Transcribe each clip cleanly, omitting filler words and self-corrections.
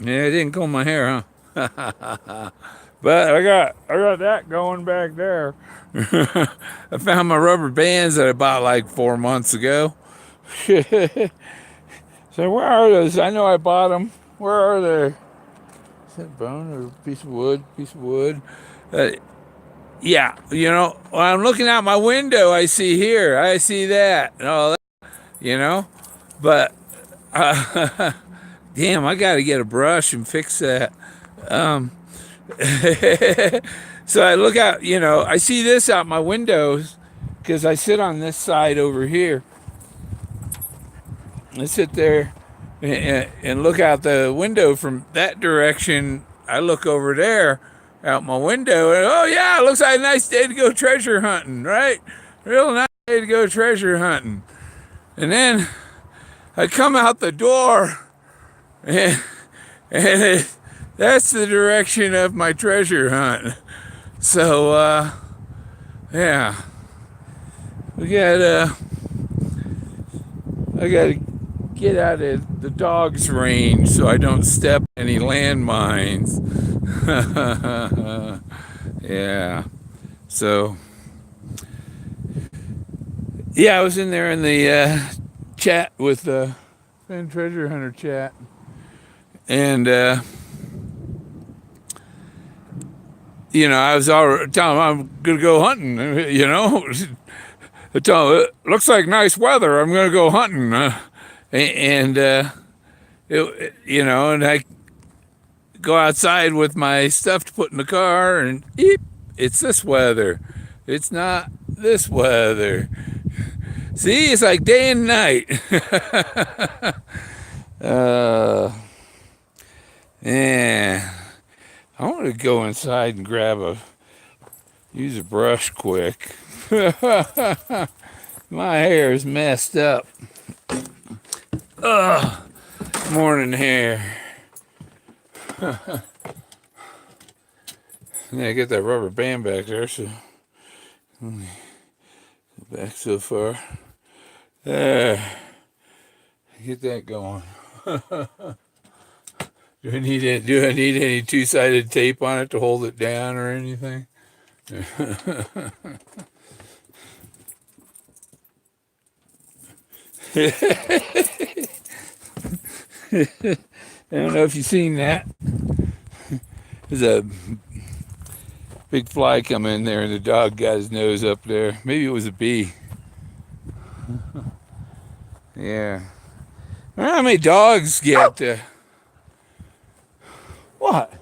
Yeah, I didn't comb my hair, huh? But I got that going back there. I found my rubber bands that I bought like 4 months ago. So where are those? I know I bought them. Where are they? Is that bone or a piece of wood? Piece of wood. Uh, yeah, when I'm looking out my window, I see here, I see that, and all that, you know. But damn, I got to get a brush and fix that. Um, so I look out, I see this out my windows because I sit on this side over here. I sit there and look out the window from that direction. I look over there out my window, and oh yeah, it looks like a nice day to go treasure hunting, right? Real nice day to go treasure hunting. And then I come out the door, and, that's the direction of my treasure hunt. So yeah, we got I got to get out of the dog's range so I don't step any landmines. Yeah. So, yeah, I was in there in the chat with the Fan Treasure Hunter chat. And, I was all telling him I'm going to go hunting, I tell him, it looks like nice weather. I'm going to go hunting. And, and I go outside with my stuff to put in the car, and eep, it's this weather. It's not this weather. See, it's like day and night. uh, yeah. I want to go inside and use a brush quick. My hair is messed up. Ugh, morning hair. Yeah, get that rubber band back there, so back so far. There. Get that going. Do I need any two-sided tape on it to hold it down or anything? I don't know if you've seen that. There's a big fly come in there, and the dog got his nose up there. Maybe it was a bee. Yeah. I don't know how many dogs get. What?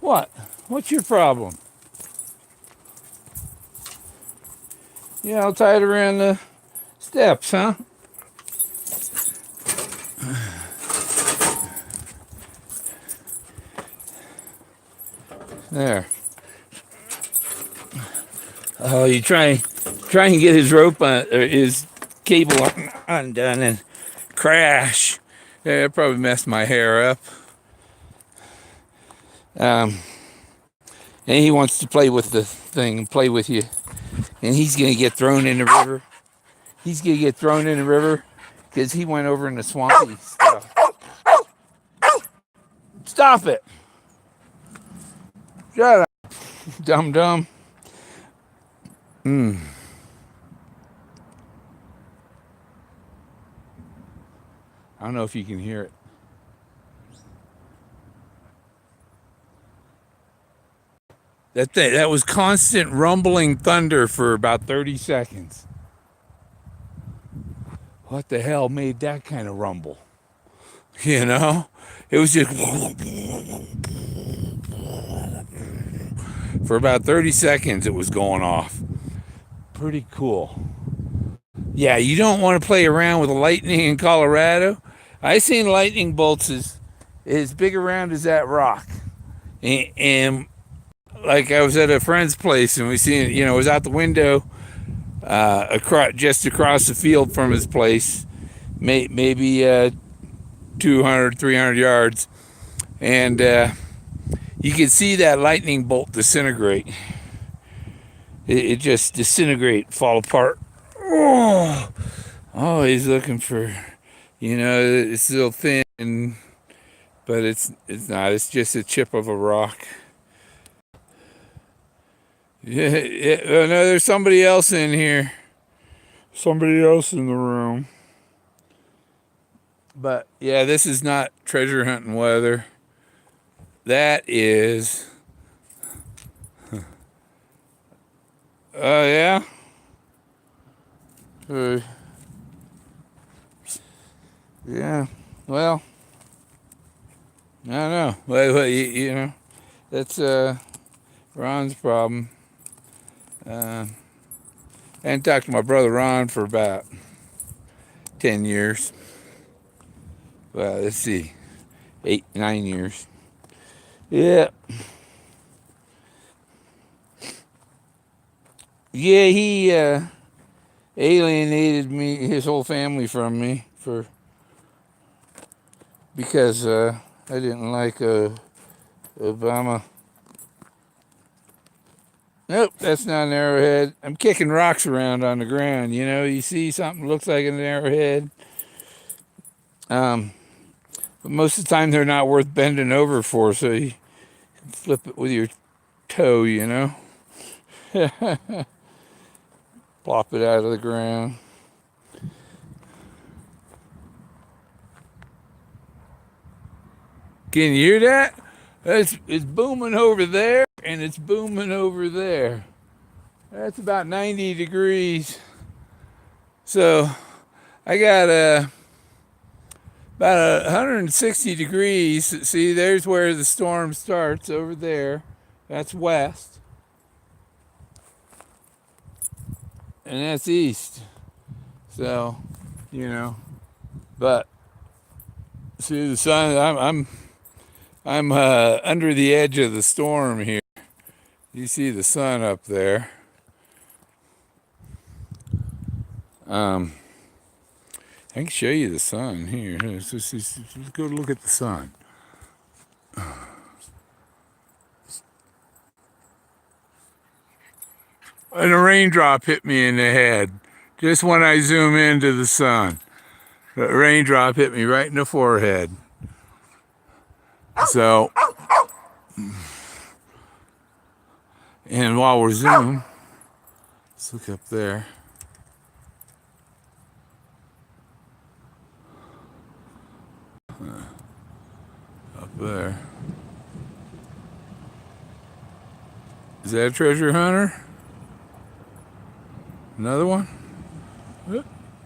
What? What's your problem? Yeah, I'll tie it around the steps, huh? There. Oh, you try and get his rope on, or his cable undone and crash. Yeah, it probably messed my hair up. Um, and he wants to play with the thing and play with you. And he's going to get thrown in the river. He's going to get thrown in the river because he went over in the swampy stuff. Stop it. Shut up, dum dum. I don't know if you can hear it. That was constant rumbling thunder for about 30 seconds. What the hell made that kind of rumble? You know? It was just for about 30 seconds it was going off. Pretty cool. Yeah, you don't want to play around with lightning in Colorado. I seen lightning bolts as big around as that rock. And like I was at a friend's place and we seen, it was out the window just across the field from his place, maybe 200, 300 yards. And you could see that lightning bolt disintegrate. It just disintegrate, fall apart. Oh, he's looking for, it's still thin. and but it's not. It's just a chip of a rock. Yeah, yeah. Oh, no, there's somebody else in here. Somebody else in the room. But yeah, this is not treasure hunting weather. That is. Oh yeah. Uh, yeah. Well, I don't know. Well, you know, that's Ron's problem. I hadn't talked to my brother Ron for about 10 years. Well, let's see, 8, 9 years. Yeah. Yeah, he alienated me, his whole family from me because I didn't like Obama. Nope, that's not an arrowhead. I'm kicking rocks around on the ground. You know, you see something looks like an arrowhead. But most of the time they're not worth bending over for, so you flip it with your toe, you know. Plop it out of the ground. Can you hear that? It's booming over there, and it's booming over there. That's about 90 degrees. So I got about 160 degrees. See, there's where the storm starts over there. That's west. And that's east. So, you know, but see the sun. I'm under the edge of the storm here. You see the sun up there. I can show you the sun here. Let's go look at the sun. And a raindrop hit me in the head just when I zoom into the sun. The raindrop hit me right in the forehead. So, and while we're zooming, let's look up there. Up there. Is that a treasure hunter? Another one?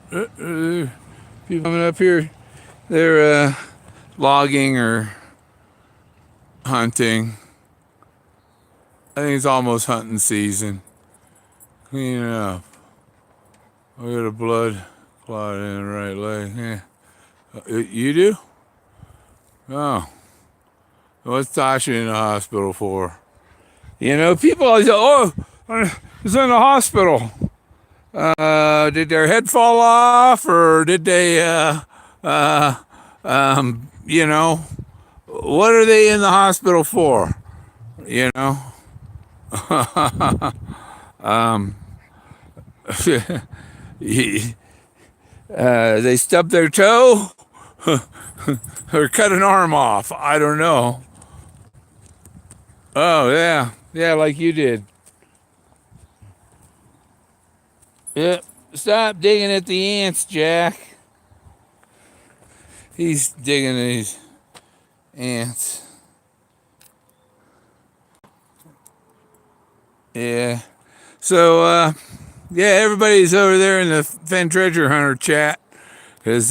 People coming up here, they're logging or hunting. I think it's almost hunting season. Clean it up. I got a blood clot in the right leg. Yeah. You do? Oh. What's Tasha in the hospital for? You know, people always say, oh, it's in the hospital. Did their head fall off, or did they, you know, what are they in the hospital for? You know? They stub their toe or cut an arm off. I don't know. Oh, yeah. Yeah, like you did. Yep. Stop digging at the ants, Jack. He's digging these ants. Yeah. So, yeah, everybody's over there in the Fen Treasure Hunter chat. Because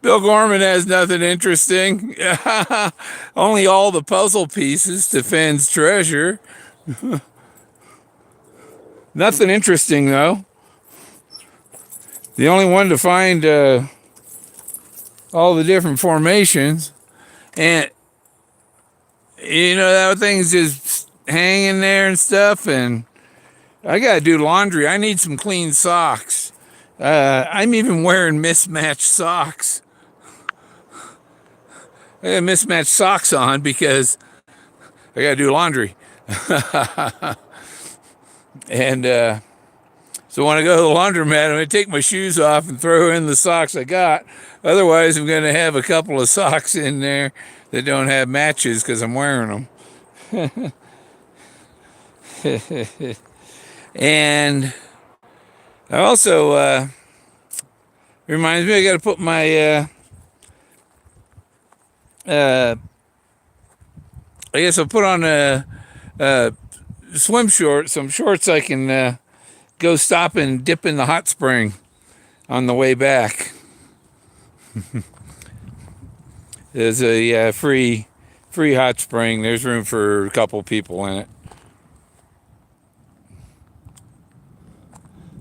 Bill Gorman has nothing interesting. Only all the puzzle pieces to Fen's treasure. Nothing interesting, though. The only one to find all the different formations. And, you know, that thing's just hanging there and stuff. And I got to do laundry. I need some clean socks. I'm even wearing mismatched socks. I got mismatched socks on because I got to do laundry. And So when I go to the laundromat, I'm going to take my shoes off and throw in the socks I got. Otherwise, I'm going to have a couple of socks in there that don't have matches because I'm wearing them. And I also reminds me I got to put my I guess I'll put on a swim shorts, some shorts I can go stop and dip in the hot spring on the way back. There's a free hot spring. There's room for a couple people in it.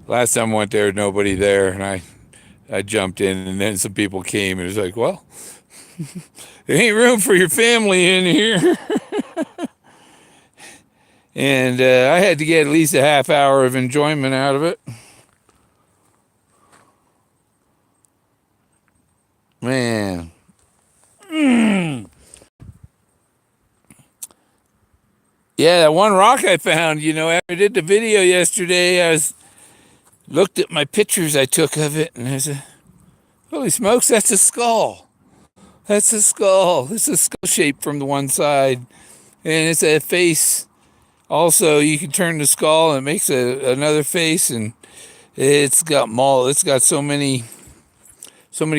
Last time I went there, nobody there, and I jumped in, and then some people came, and it was like, well, there ain't room for your family in here. And I had to get at least a half hour of enjoyment out of it. Man. Yeah, that one rock I found, after I did the video yesterday, I looked at my pictures I took of it, and holy smokes, that's a skull. That's a skull. It's a skull shape from the one side, and it's a face. Also, you can turn the skull and it makes another face, and it's got so many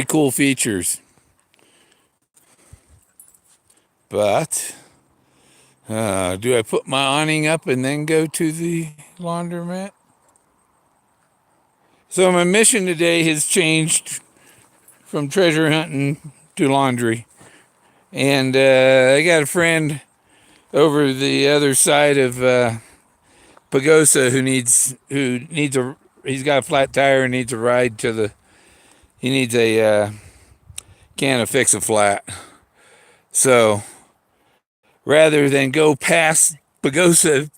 cool features. But do I put my awning up and then go to the laundromat? So my mission today has changed from treasure hunting to laundry, and I got a friend over the other side of Pagosa he's got a flat tire and needs a ride he needs a can of Fix-A-Flat. So rather than go past Pagosa,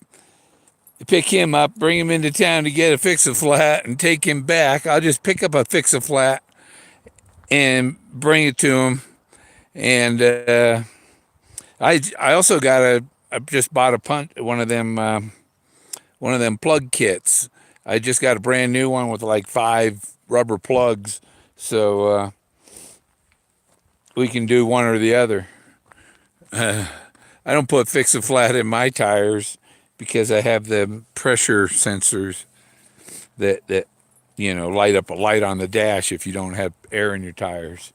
pick him up, bring him into town to get a Fix-A-Flat and take him back, I'll just pick up a Fix-A-Flat and bring it to him. And I also I just bought one of them plug kits. I just got a brand new one with like 5 rubber plugs, so we can do one or the other. I don't put Fix-A-Flat in my tires because I have the pressure sensors that light up a light on the dash if you don't have air in your tires.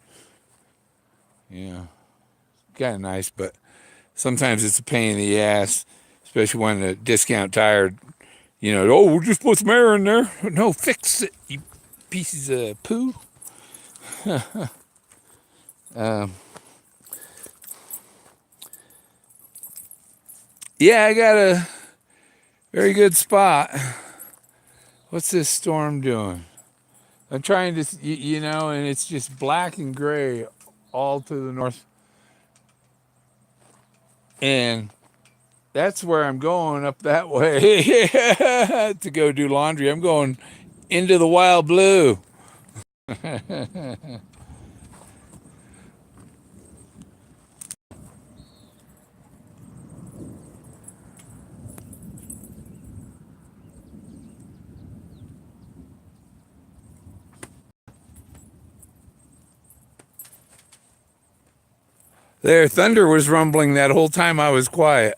Yeah, kind of nice, but sometimes it's a pain in the ass, especially when the discount tire, we'll just put some air in there. No, fix it, you pieces of poo. Yeah, I got a very good spot. What's this storm doing? I'm trying to, and it's just black and gray all to the north. And that's where I'm going, up that way to go do laundry. I'm going into the wild blue. There, thunder was rumbling that whole time I was quiet.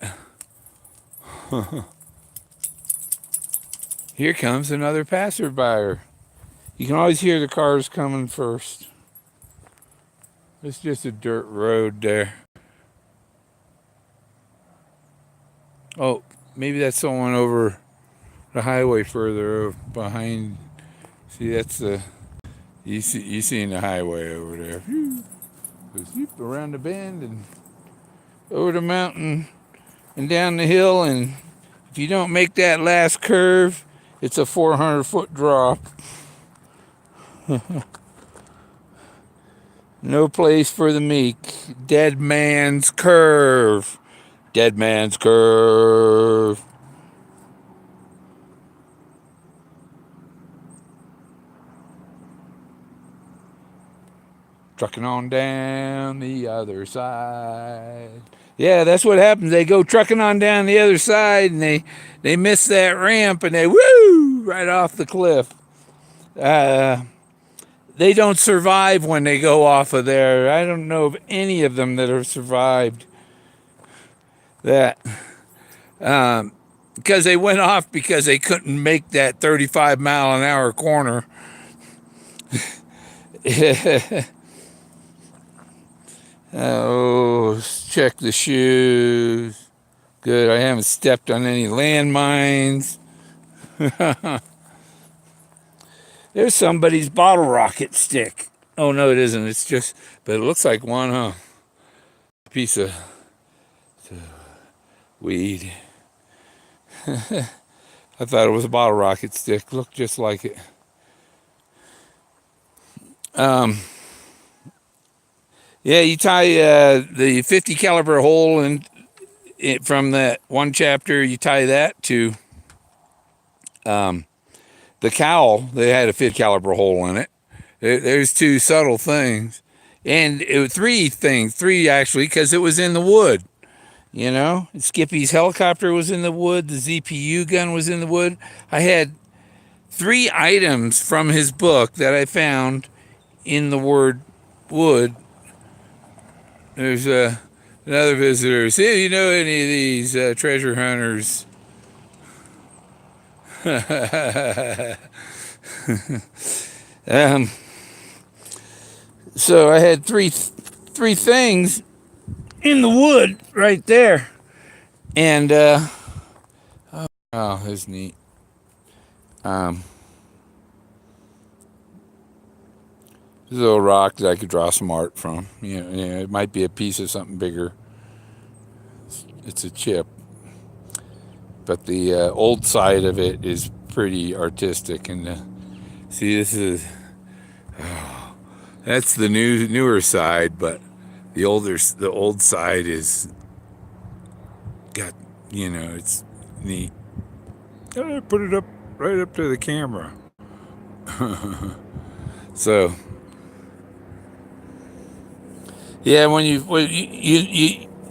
Here comes another passerby. You can always hear the cars coming first. It's just a dirt road there. Oh, maybe that's someone over the highway further behind. See, that's you seen the highway over there. Goes around the bend and over the mountain and down the hill, and if you don't make that last curve, it's a 400-foot drop. No place for the meek. Dead man's curve. Dead man's curve. Trucking on down the other side. Yeah, that's what happens. They go trucking on down the other side, and they miss that ramp, and they woo. right off the cliff. They don't survive when they go off of there. I don't know of any of them that have survived that. Because they went off because they couldn't make that 35-mile-an-hour corner. Oh, let's check the shoes. Good, I haven't stepped on any landmines. There's somebody's bottle rocket stick. Oh, no, it isn't. It's just, but it looks like one, huh? Piece of weed. I thought it was a bottle rocket stick. Looked just like it. Yeah, you tie the 50 caliber hole in it from that one chapter. You tie that to the cowl. They had a 50 caliber hole in it. There's two subtle things, and three things. Three actually, because it was in the wood. You know, Skippy's helicopter was in the wood. The ZPU gun was in the wood. I had 3 items from his book that I found in the word wood. There's another visitor. See if you know any of these treasure hunters. So I had three things in the wood right there, and oh, that's neat. There's a little rock that I could draw some art from. You know, it might be a piece of something bigger. It's a chip, but the old side of it is pretty artistic. And see, this is that's the newer side, but the old side is got, you know, it's neat. I put it up right up to the camera. So yeah, when you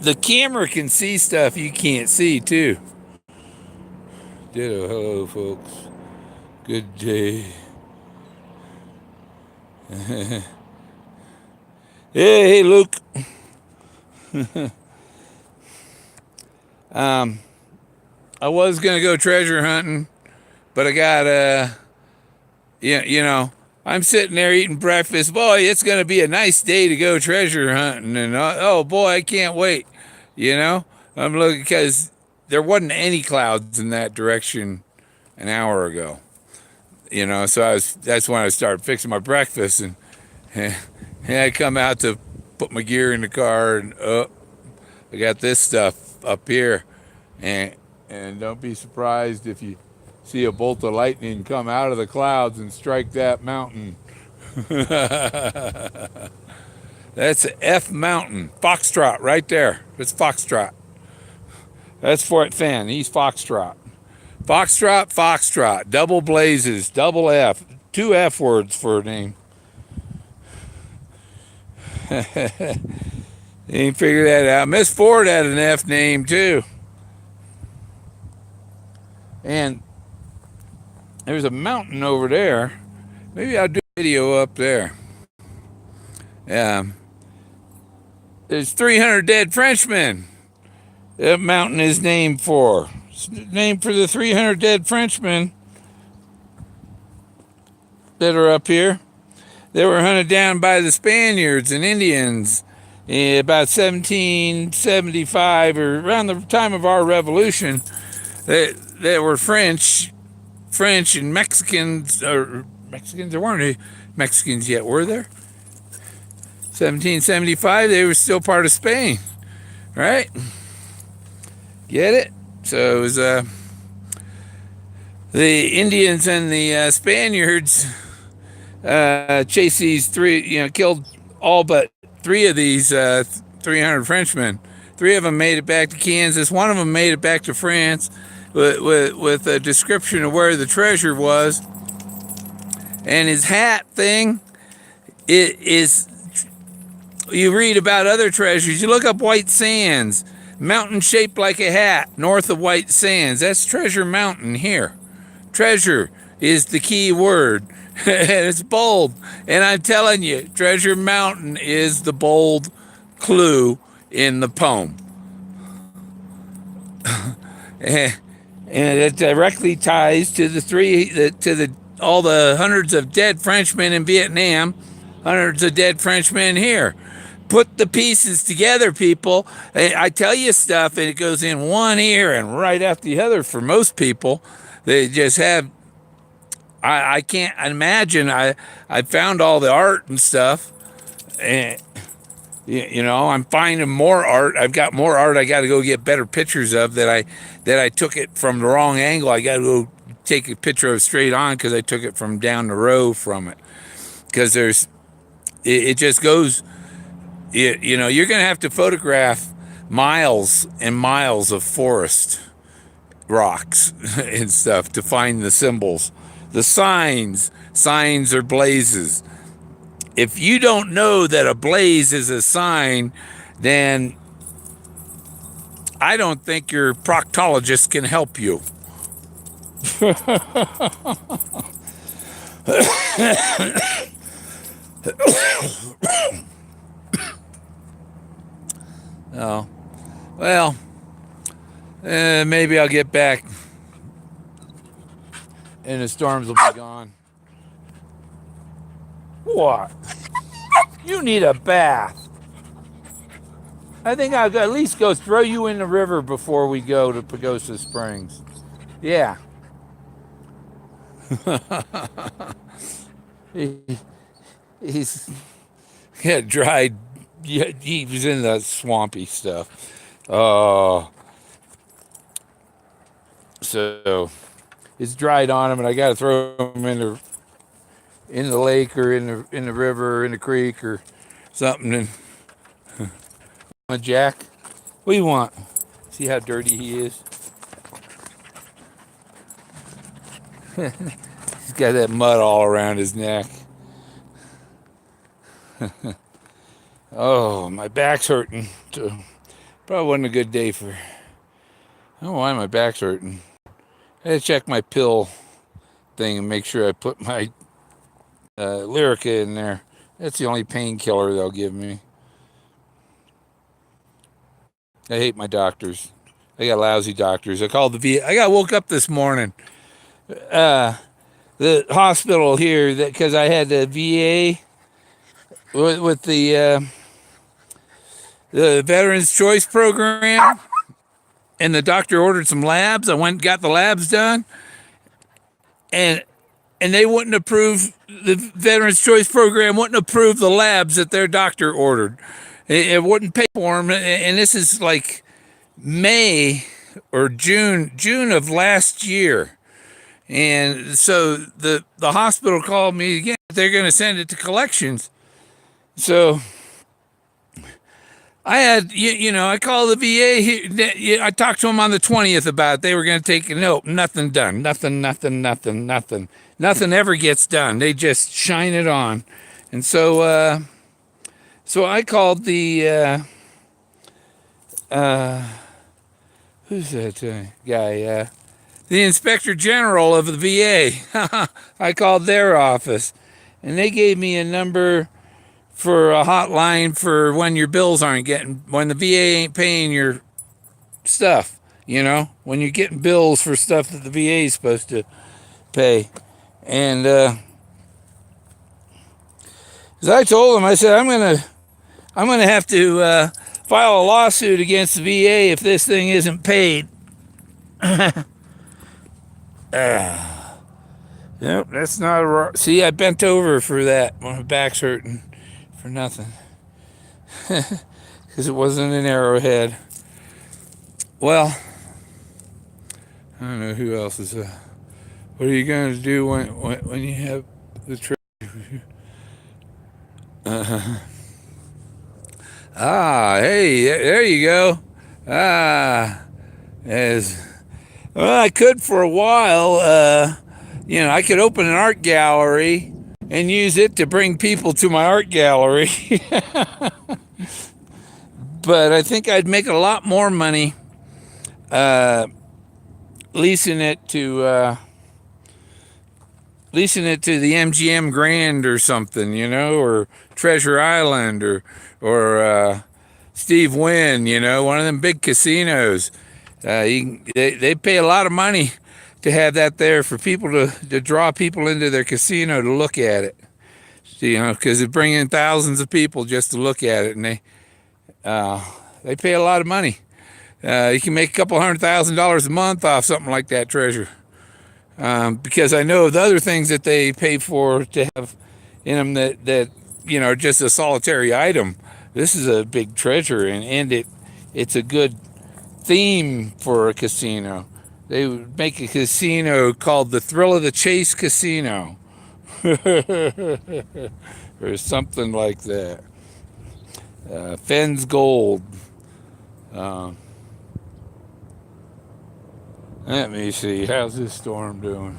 the camera can see stuff you can't see too. Ditto. Hello, folks. Good day. Hey, Luke. I was gonna go treasure hunting, but I got you know, I'm sitting there eating breakfast. Boy, it's gonna be a nice day to go treasure hunting, and oh boy, I can't wait. You know, I'm looking because there wasn't any clouds in that direction an hour ago. You know, so that's when I started fixing my breakfast, and I come out to put my gear in the car, and I got this stuff up here, and don't be surprised if you see a bolt of lightning come out of the clouds and strike that mountain. That's F Mountain, Foxtrot right there. It's Foxtrot. That's Fort Fan. He's Foxtrot. Foxtrot. Double blazes. Double F. 2 F words for a name. You ain't figure that out. Miss Ford had an F name too. And there's a mountain over there. Maybe I'll do a video up there. There's 300 dead Frenchmen. That mountain is named for. It's named for the 300 dead Frenchmen that are up here. They were hunted down by the Spaniards and Indians in about 1775, or around the time of our revolution. They were French and Mexicans, or Mexicans, there weren't any Mexicans yet, were there? 1775, they were still part of Spain, right? Get it? So it was the Indians and the Spaniards chased these 3, killed all but 3 of these 300 Frenchmen. 3 of them made it back to Kansas. 1 of them made it back to France with a description of where the treasure was. And his hat thing, it is, you read about other treasures. You look up White Sands, mountain shaped like a hat north of White Sands. That's Treasure Mountain here. Treasure. is the key word. And it's bold. And I'm telling you, Treasure Mountain is the bold clue in the poem. And it directly ties to the all the hundreds of dead Frenchmen in Vietnam, hundreds of dead Frenchmen here. Put the pieces together, people. I tell you stuff, and it goes in one ear and right out the other. For most people, they just have. I can't imagine. I found all the art and stuff, and I'm finding more art. I've got more art. I got to go get better pictures of that I took it from the wrong angle. I got to go take a picture of straight on because I took it from down the row from it. Because it just goes. You're going to have to photograph miles and miles of forest rocks and stuff to find the symbols, the signs. Signs are blazes. If you don't know that a blaze is a sign, then I don't think your proctologist can help you. Oh, well, maybe I'll get back and the storms will be gone. What? You need a bath. I think I'll at least go throw you in the river before we go to Pagosa Springs. Yeah. He's got dried. He was in the swampy stuff. Oh. So it's dried on him, and I got to throw him in the lake or in the river or in the creek or something. And Jack, what do you want? See how dirty he is? He's got that mud all around his neck. Oh, my back's hurting. Probably wasn't a good day for. I don't know why my back's hurting. I had to check my pill thing and make sure I put my Lyrica in there. That's the only painkiller they'll give me. I hate my doctors. I got lousy doctors. I called the VA. I got woke up this morning. The hospital here, because I had the VA with the Veterans Choice Program, and the doctor ordered some labs. I went and got the labs done, and they wouldn't approve, the Veterans Choice Program wouldn't approve the labs that their doctor ordered. It wouldn't pay for them, and this is like May or June of last year. And so the hospital called me again. They're going to send it to collections. So I had, I called the VA. I talked to them on the 20th about it. They were going to take, nope, nothing done. Nothing ever gets done. They just shine it on. And so I called the, who's that guy? The Inspector General of the VA. I called their office, and they gave me a number for a hotline for when your bills aren't when the VA ain't paying your stuff, when you're getting bills for stuff that the VA is supposed to pay. And as I told them, I said, I'm gonna have to file a lawsuit against the VA if this thing isn't paid. Nope, that's not see, I bent over for that when my back's hurting for nothing. Because it wasn't an Arrowhead. Well, I don't know who else is. What are you going to do when you have the trip? Hey, there you go. Well, I could for a while. I could open an art gallery and use it to bring people to my art gallery. But I think I'd make a lot more money leasing it to leasing it to the MGM Grand or something, or Treasure Island or Steve Wynn, one of them big casinos. They pay a lot of money to have that there for people to draw people into their casino to look at it. Because they bring in thousands of people just to look at it, and they pay a lot of money. You can make a couple $100,000 a month off something like that treasure. Because I know the other things that they pay for to have in them that just a solitary item. This is a big treasure, and it's a good theme for a casino. They would make a casino called the Thrill of the Chase Casino. Or something like that. Fenn's Gold. Let me see. How's this storm doing?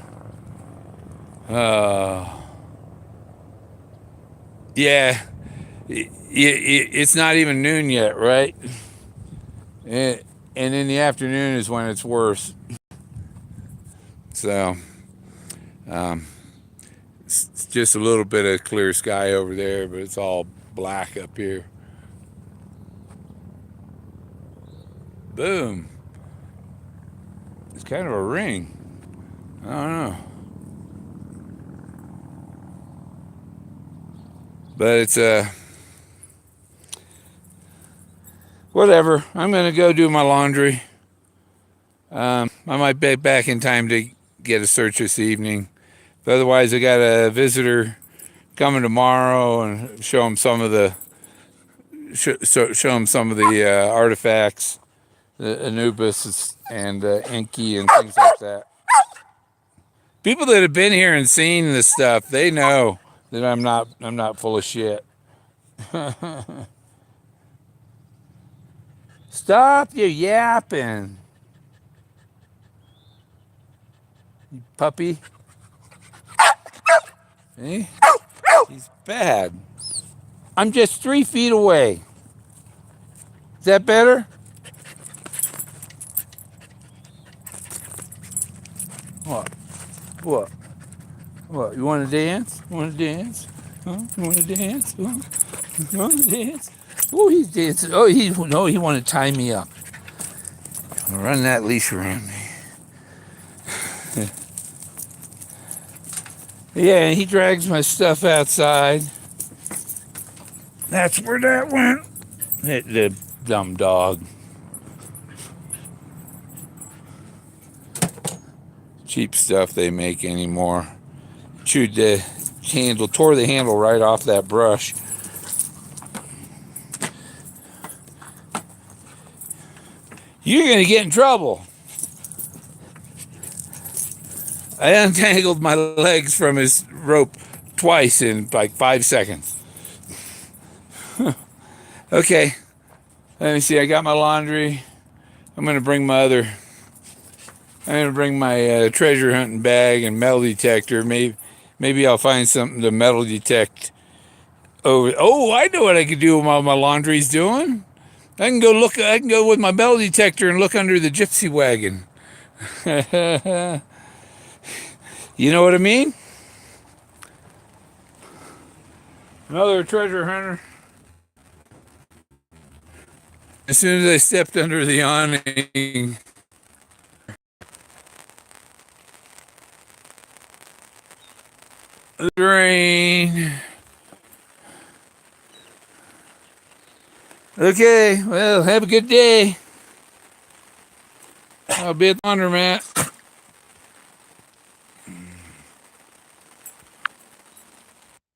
Yeah. It's not even noon yet, right? And in the afternoon is when it's worse. So, it's just a little bit of clear sky over there, but it's all black up here. Boom. It's kind of a ring. I don't know. But it's whatever. I'm going to go do my laundry. I might be back in time to get a search this evening. But otherwise, I got a visitor coming tomorrow and show him some of the artifacts, the Anubis and Enki and things like that. People that have been here and seen this stuff, they know that I'm not full of shit. Stop your yapping, you puppy. See? He's bad. I'm just 3 feet away. Is that better? What? What? What? You want to dance? You want to dance? Huh? You want to dance? Huh? You want to dance? Oh, he's dancing. Oh, he wanted to tie me up. Run that leash around me. Yeah, he drags my stuff outside. That's where that went. The dumb dog. Cheap stuff they make anymore. Chewed the handle, tore the handle right off that brush. You're going to get in trouble. I untangled my legs from his rope twice in like 5 seconds. Okay, let me see. I got my laundry. I'm going to bring my treasure hunting bag and metal detector. Maybe I'll find something to metal detect. Oh, I know what I could do while my laundry's doing. I can go with my metal detector and look under the gypsy wagon. You know what I mean? Another treasure hunter. As soon as I stepped under the awning, the rain. Okay, well, have a good day. I'll be at the laundromat.